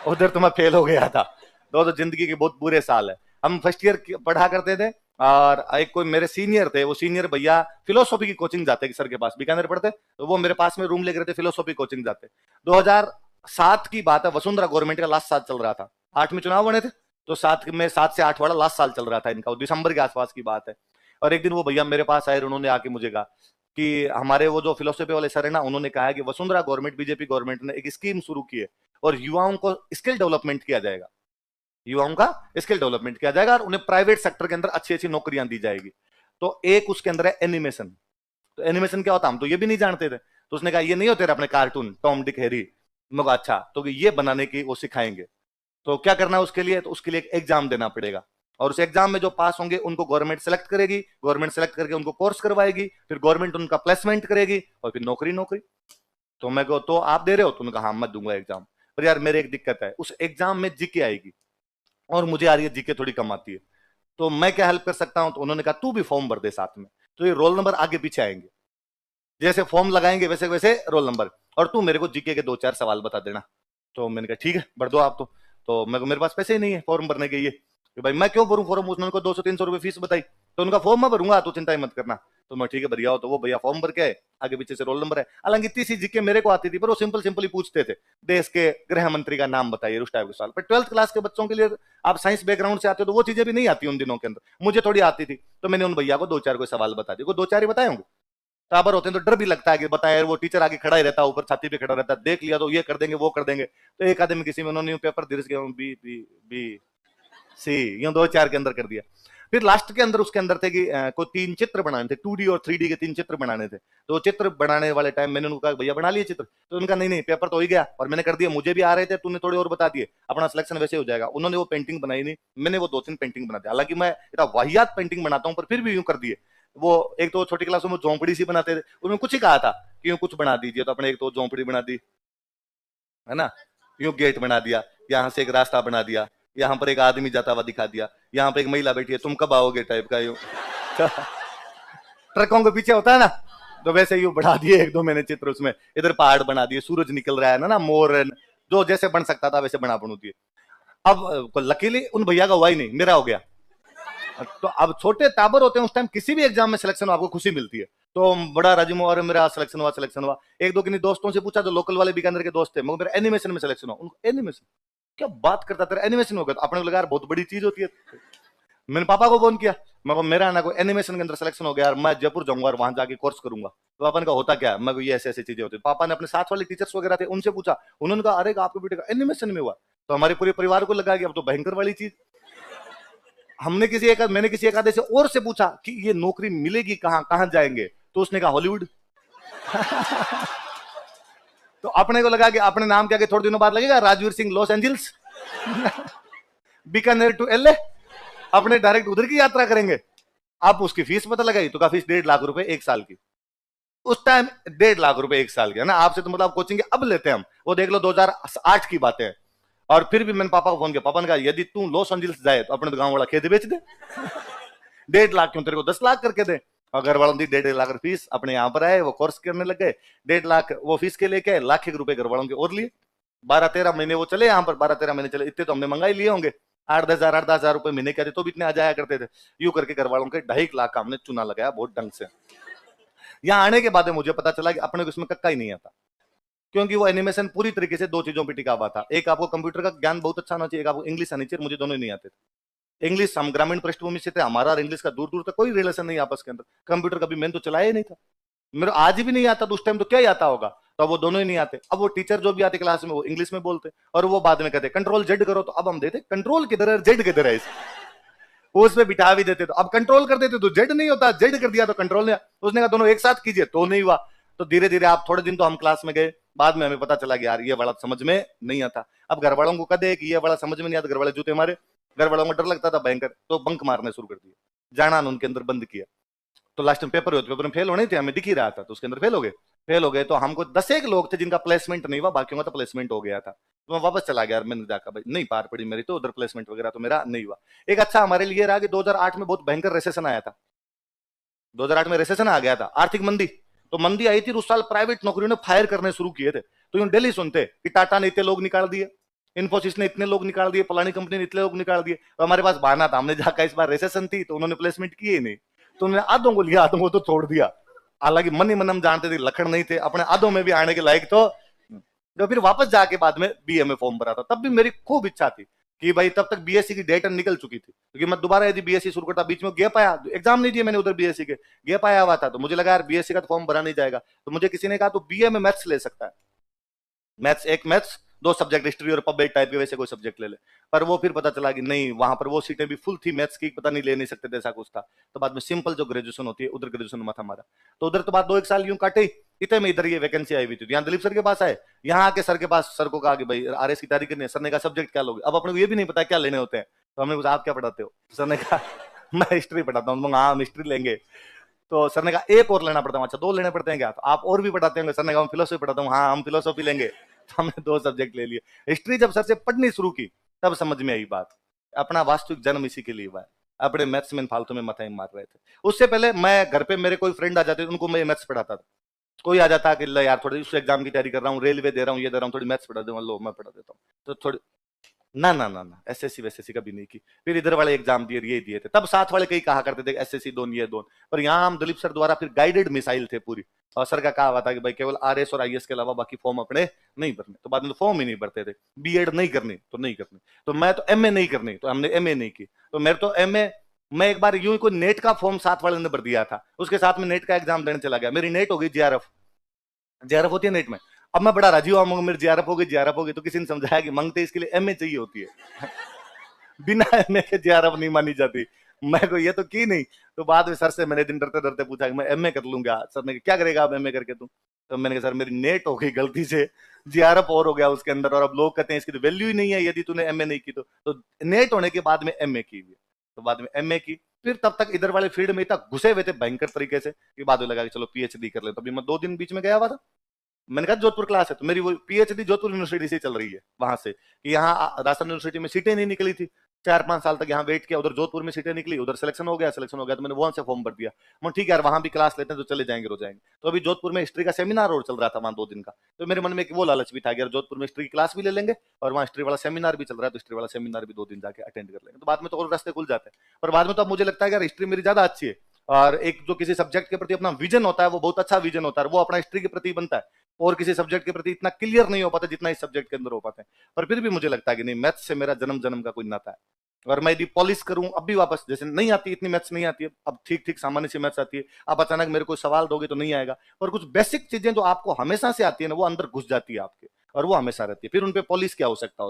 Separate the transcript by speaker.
Speaker 1: उधर तो मैं फेल हो गया था। तो जिंदगी के बहुत बुरे साल है। हम फर्स्ट ईयर पढ़ा करते थे, और एक कोई मेरे सीनियर थे, वो सीनियर भैया फिलोसॉफी की कोचिंग जाते सर के पास, बीकानेर पढ़ते, तो वो मेरे पास में रूम लेकर थे, फिलोसॉफी कोचिंग जाते। 2007 की बात है, वसुंधरा गवर्नमेंट का लास्ट साल चल रहा था, 8 में चुनाव बने थे, तो 7 से 8 वाला लास्ट साल चल रहा था इनका, दिसंबर के आसपास की बात है। और एक दिन वो भैया मेरे पास आए, उन्होंने आके मुझे कहा कि हमारे वो जो फिलोसफी वाले सर है ना, उन्होंने कहा है कि वसुंधरा गवर्नमेंट, बीजेपी गवर्नमेंट ने एक स्कीम शुरू की है, और युवाओं को स्किल डेवलपमेंट किया जाएगा, युवाओं का स्किल डेवलपमेंट किया जाएगा, और उन्हें प्राइवेट सेक्टर के अंदर अच्छी अच्छी नौकरियां दी जाएगी। तो एक उसके अंदर है एनिमेशन। तो एनिमेशन क्या होता, हम तो ये भी नहीं जानते थे। तो उसने कहा ये नहीं होते अपने कार्टून टॉम डिक हैरी। मैं अच्छा, तो ये बनाने की वो सिखाएंगे। तो क्या करना है उसके लिए, तो उसके लिए एक एग्जाम देना पड़ेगा, और उस एग्जाम में जो पास होंगे उनको गवर्नमेंट सेलेक्ट करेगी, गवर्नमेंट सेलेक्ट करके उनको कोर्स करवाएगी, फिर गवर्नमेंट उनका प्लेसमेंट करेगी, और फिर नौकरी नौकरी। तो मैं कहो तो आप दे रहे हो, तुमने कहा मैं दूंगा एग्जाम। पर यार मेरे एक दिक्कत है, उस एग्जाम में जीके आएगी, और मुझे आ रही है जीके थोड़ी कम आती है, तो मैं क्या हेल्प कर सकता हूं। तो उन्होंने कहा तू भी फॉर्म भर दे साथ में, तो ये रोल नंबर आगे पीछे आएंगे, जैसे फॉर्म लगाएंगे वैसे वैसे रोल नंबर, और तू मेरे को जीके के 2-4 सवाल बता देना। तो मैंने कहा ठीक है भर दो आप। तो मेरे पास पैसे ही नहीं है फॉर्म भरने के, ये कि भाई मैं क्यों भरूं फॉर्म, उसने उनको 200-300 रुपए फीस बताई, तो उनका फॉर्म मैं भरूंगा, तो चिंता ही मत करना। तो मैं ठीक है भरिया हो, तो वो भैया फॉर्म भर के आए, आगे पीछे से रोल नंबर है, हालांकि इतनी सी जीके मेरे को आती थी, पर वो सिंपल सिंपल ही पूछते थे, देश के गृह मंत्री का नाम बताइए, उस टाइप के सवाल। पर 12th क्लास के बच्चों के लिए, आप साइंस बैकग्राउंड से आते हो तो वो चीजें भी नहीं आती उन दिनों के अंदर, मुझे थोड़ी आती थी। तो मैंने उन भैया को 2-4 कोई सवाल बता दिए, को 2-4 ही बताए होंगे, टाबर होते हैं तो डर भी लगता है कि बताए, वो टीचर आगे खड़ा ही रहता है, ऊपर छाती पे खड़ा रहता है, देख लिया तो ये कर देंगे वो कर देंगे। तो एक आदमी किसी में उन्होंने पेपर धीरे से बी बी बी सी, यूं 2-4 के अंदर कर दिया। फिर लास्ट के अंदर उसके अंदर थे कि कोई 3 चित्र बनाने थे, 2D और 3D के 3 चित्र बनाने थे। तो चित्र बनाने वाले टाइम मैंने उनको कहा भैया बना लिए चित्र, तो उनका नहीं नहीं पेपर तो हो ही गया, और मैंने कर दिया, मुझे भी आ रहे थे, तूने थोड़े और बता दिए, अपना सिलेक्शन वैसे हो जाएगा। उन्होंने वो पेंटिंग बनाई नहीं, मैंने वो 2-3 पेंटिंग बना दी, हालांकि मैं इतना वाहियात पेंटिंग बनाता हूँ, पर फिर भी यूं कर दिए। वो एक तो छोटी क्लासों में झोंपड़ी सी बनाते थे, उन्होंने कुछ ही कहा था कि यूं कुछ बना दीजिए, तो अपने एक तो झोंपड़ी बना दी, है ना, यूं गेट बना दिया, यहाँ से एक रास्ता बना दिया, यहाँ पर एक आदमी जाता हुआ दिखा दिया, यहाँ पे एक महिला बैठी है, तुम कब आओगे टाइप का, यूं ट्रकों के पीछे होता है ना, तो वैसे यूं बढ़ा दिए 1-2 मैंने चित्र उसमें, इधर पहाड़ बना दिए, सूरज निकल रहा है ना, मोर, जो जैसे बन सकता था वैसे बना बनू दिए। अब लकीली उन भैया का हुआ ही नहीं, मेरा हो गया। तो अब छोटे टाबर होते हैं, उस टाइम किसी भी एग्जाम में सिलेक्शन आपको खुशी मिलती है, तो बड़ा राजिम और मेरा सिलेक्शन हुआ सिलेक्शन हुआ। एक दो किन्हीं दोस्तों से पूछा, जो लोकल वाले बीकानेर के दोस्त थे, मगर मेरा एनिमेशन में सिलेक्शन हुआ। उनको एनिमेशन क्या बात करता, तेरा एनिमेशन हो गया, तो अपने को लगा यार बहुत बड़ी चीज होती है। मैंने पापा को फोन किया, मैं मेरा ना कोई एनिमेशन के अंदर सिलेक्शन हो गया यार, मैं जयपुर जाऊंगा और वहां जाके कोर्स करूंगा। तो पापा ने कहा होता क्या, मैं ये ऐसे ऐसी चीजें होती। पापा ने अपने साथ वाले टीचर्स वगैरह थे उनसे पूछा, उन्होंने कहा अरे आपके बेटे का एनिमेशन में हुआ। तो हमारे पूरे परिवार को लगा कि अब तो भयंकर वाली चीज। मैंने किसी एक आधे से और से पूछा कि ये नौकरी मिलेगी कहां, कहां जाएंगे, तो उसने कहा हॉलीवुड। तो अपने को लगा कि अपने नाम के आगे थोड़े दिनों बाद लगेगा Rajveer Singh Los Angeles, Bikaner to LA, अपने डायरेक्ट उधर की यात्रा करेंगे। आप उसकी फीस पता लगाई, तो का फीस 1.5 लाख रुपए 1 साल की, उस टाइम 1.5 लाख रुपए 1 साल की, है ना। आपसे तो मतलब कोचिंग अब लेते हैं हम, वो देख लो 2008 की बातें हैं। और फिर भी मैंने पापा को फोन किया, पापा ने कहा यदि तू लॉस एंजल्स जाए तो अपने तो गांव वाला खेत बेच दे, 1.5 लाख क्यों, तेरे को 10 लाख करके दे। और घर वालों की 1.5 लाख फीस, अपने यहाँ पर आए, वो कोर्स करने लग गए, 1.5 लाख वो फीस के लेके, लाख 1 रुपए घर वालों के और लिए। 12-13 महीने वो चले यहाँ पर, 12-13 महीने चले, इतने तो हमने मंगाई लिए होंगे, 8-10 हजार रुपए महीने के आते तो भी इतने आ जाया करते थे। यूं करके घर वालों के 2.5 लाख का हमने चुना लगाया बहुत ढंग से। यहाँ आने के बाद मुझे पता चला कि अपने को इसमें कक्का ही नहीं आता, क्योंकि वो एनिमेशन पूरी तरीके से 2 चीजों पर टिका हुआ था। एक आपको कंप्यूटर का ज्ञान बहुत अच्छा होना चाहिए, एक आपको इंग्लिश आनी चाहिए, मुझे दोनों नहीं आते थे। इंग्लिश हम ग्रामीण पृष्ठभूमि से थे, हमारा और इंग्लिश का दूर दूर तक कोई रिलेशन नहीं आपस के अंदर। कंप्यूटर कभी मैंने तो चलाया ही नहीं था, मेरे आज भी नहीं आता, तो उस टाइम तो क्या ही आता होगा। तो वो दोनों ही नहीं आते। अब वो टीचर जो भी आते क्लास में वो इंग्लिश में बोलते, और वो बाद में कहते कंट्रोल जेड करो, तो अब हम देते कंट्रोल किधर है, जेड किधर है, वो उसमें बिठा भी देते, तो अब कंट्रोल कर देते तो जेड नहीं होता, जेड कर दिया तो कंट्रोल नहीं। उसने कहा दोनों एक साथ कीजिए, तो नहीं हुआ। तो धीरे धीरे आप थोड़े दिन तो हम क्लास में गए, बाद में हमें पता चला कि यार ये बड़ा समझ में नहीं आता। अब घर वालों को कदे कि ये बड़ा समझ में नहीं आता, घर वाले जूते मारे, घर वालों को डर लगता था भयंकर, तो बंक मारने शुरू कर दिए, जाना उनके अंदर बंद किया। तो लास्ट में पेपर हुए, तो पेपर में फेल होने थे, हमें दिख ही रहा था, तो उसके अंदर फेल हो गए। फेल हो गए तो हमको 10 लोग थे जिनका प्लेसमेंट नहीं हुआ, बाकियों का तो प्लेसमेंट हो गया था। तो मैं वापस चला गया, मैंने जाकर भाई नहीं पार पड़ी मेरी, तो उधर प्लेसमेंट वगैरह तो मेरा नहीं हुआ। एक अच्छा हमारे लिए रहा कि 2008 में बहुत भयंकर रेसेशन आया था। 2008 में रेसेशन आ गया था, आर्थिक मंदी। तो मंदी आई थी, उस साल प्राइवेट नौकरियों ने फायर करने शुरू किए थे। तो यूं डेली सुनते कि टाटा ने इतने लोग निकाल दिए, इन्फोसिस ने इतने लोग निकाल दिए, फलानी कंपनी ने इतने लोग निकाल दिए। तो हमारे पास बहाना था, हमने जाकर इस बार रिसेशन थी तो उन्होंने प्लेसमेंट किए ही नहीं, तो उन्होंने आधों को लिया, आधों को तो छोड़ दिया। हालांकि मन ही मन हम जानते थे लखड़ नहीं थे, अपने आधों में भी आने के लायक। तो जो फिर वापस जाके बाद में बीए में फॉर्म भरा था, तब भी मेरी खूब इच्छा थी कि भाई तब तक बीएससी की डेट निकल चुकी थी, क्योंकि मैं दोबारा यदि बीएससी शुरू करता, बीच में गैप आया, एग्जाम नहीं दिए मैंने उधर बीएससी के, गैप आया हुआ था, तो मुझे लगा यार बीएससी का तो फॉर्म भरा नहीं जाएगा। तो मुझे किसी ने कहा तो बीए में मैथ्स ले सकता है, मैथ्स एक मैथ्स, दो सब्जेक्ट हिस्ट्री और पब्लिक टाइप के वैसे कोई सब्जेक्ट ले ले। पर वो फिर पता चला कि नहीं, वहां पर वो सीटें भी फुल थी, मैथ्स की पता नहीं ले नहीं सकते थे, ऐसा कुछ था। तो बाद में सिंपल जो ग्रेजुएशन होती है उधर ग्रेजुएशन में था हमारा, तो उधर तो बाद 2 एक साल यूं काटे, इतने में इधर ये वैकेंसी आई हुई थी, यहाँ दिलीप सर के पास आए, यहाँ आके सर के पास, सर को कहा कि भाई आरएस की तैयारी करनी है। सर ने कहा सब्जेक्ट क्या लोगे, अब अपने को ये भी नहीं पता क्या लेने होते हैं, तो हमने पूछा आप क्या पढ़ाते हो, सर ने कहा मैं हिस्ट्री पढ़ाता हूँ। हाँ हम हिस्ट्री लेंगे, तो सर ने कहा एक और लेना पड़ता है। अच्छा 2 लेने पड़ते हैं क्या, तो आप और भी पढ़ाते होंगे। सर ने कहा मैं फिलोसफी पढ़ाता हूँ। हाँ हम फिलोसफी लेंगे। तो हमने 2 सब्जेक्ट ले लिए। हिस्ट्री जब सर से पढ़नी शुरू की तब समझ में आई बात, अपना वास्तविक जन्म इसी के लिए हुआ है, अपने मैथ्स में फालतू में माथा मार रहे थे। उससे पहले मैं घर पे, मेरे कोई फ्रेंड आ जाते उनको मैं मैथ्स पढ़ाता था, कोई आ जाता कि यार थोड़ी उस एग्जाम की तैयारी कर रहा हूँ, रेलवे दे रहा हूँ, ये दे रहा हूँ, थोड़ी मैथ्स पढ़ा दूंगा, लो मैं पढ़ा देता हूँ। तो थोड़ी ना ना ना ना एसएससी वैसेसी कभी नहीं की। फिर इधर वाले एग्जाम दिए, ये दिए थे, तब साथ वाले कई कहा करते थे एसएससी दोन ये दोन, पर यहाँ हम दिलीप सर द्वारा फिर गाइडेड मिसाइल थे पूरी, और सर का कहा हुआ था कि भाई केवल आरएस और आईएएस के अलावा बाकी फॉर्म अपने नहीं भरने। तो बाद में तो फॉर्म ही नहीं भरते थे, बीएड नहीं करनी तो नहीं करनी, तो मैं तो एमए नहीं करनी, तो हमने एमए नहीं की। तो मेरे तो एमए, मैं एक बार यूं ही कोई नेट का फॉर्म साथ वाले ने भर दिया था, उसके साथ में नेट का एग्जाम देने चला गया, मेरी नेट हो गई जेआरएफ, जेआरएफ होती है नेट में। अब मैं बड़ा राजी हुआ, मेरी जेआरएफ हो गई, जेआरएफ हो गई, तो किसी ने समझाया कि मांगते इसके लिए एमए चाहिए होती है बिना एमए के जेआरएफ नहीं मानी जाती। मैं को ये तो की नहीं। तो बाद में सर से मैंने दिन डरते डरते पूछा कि मैं एमए कर लूंगा। सर ने क्या करेगा आप एमए करके तुम, तो मैंने कहा सर मेरी नेट हो गई गलती से, जेआरएफ और हो गया उसके अंदर, और अब लोग कहते हैं इसकी तो वैल्यू ही नहीं है यदि तूने एमए नहीं की तो नेट होने के बाद में एमए की हुई। तो बाद में एमए की, फिर तब तक इधर वाले फील्ड में इतना घुसे हुए थे भयंकर तरीके से कि बाद में लगा कि चलो पीएचडी कर ले। तो अभी मैं 2 दिन बीच में गया हुआ था, मैंने कहा जोधपुर क्लास है, तो मेरी वो पीएचडी जोधपुर यूनिवर्सिटी से चल रही है, वहां से कि यहाँ राजस्थान यूनिवर्सिटी में सीटें नहीं निकली थी, 4-5 साल तक यहाँ वेट किया, उधर जोधपुर में सीटें निकली, उधर सिलेक्शन हो गया, तो मैंने वहां से फॉर्म भर दिया। मैं ठीक है यार वहां भी क्लास लेते हैं तो चले जाएंगे, रो जाएंगे। तो अभी जोधपुर में हिस्ट्री का सेमिनार और चल रहा था वहां 2 दिन का, तो मेरे मन में वो लालच भी था कि यार जोधपुर में हिस्ट्री की क्लास भी ले लेंगे और वहाँ हिस्ट्री वाला सेमिनार भी चल रहा है, तो हिस्ट्री वाला सेमिनार भी 2 दिन जाके अटेंड कर लेंगे, तो बाद में तो और रास्ते खुल जाते हैं। पर बाद में तो अब मुझे लगता है यार हिस्ट्री मेरी ज्यादा अच्छी है, और एक जो किसी सब्जेक्ट के प्रति अपना विजन होता है वो बहुत अच्छा विजन होता है, वो अपना हिस्ट्री के प्रति बनता है, और किसी सब्जेक्ट के प्रति इतना क्लियर नहीं हो पाता जितना इस सब्जेक्ट के अंदर हो पाते हैं। पर फिर भी मुझे लगता है कि नहीं, मैथ्स से मेरा जन्म जन्म का कोई नाता है, और मैं यदि पॉलिश करूं अब भी वापस, जैसे नहीं आती इतनी मैथ्स नहीं आती है, अब ठीक ठीक सामान्य सी मैथ्स आती है, अब अचानक मेरे को सवाल दोगे तो नहीं आएगा, और कुछ बेसिक चीजें जो आपको हमेशा से आती है ना वो अंदर घुस जाती है आपके, और वो हमेशा रहती है, फिर उन पे पॉलिश की आवश्यकता होती है।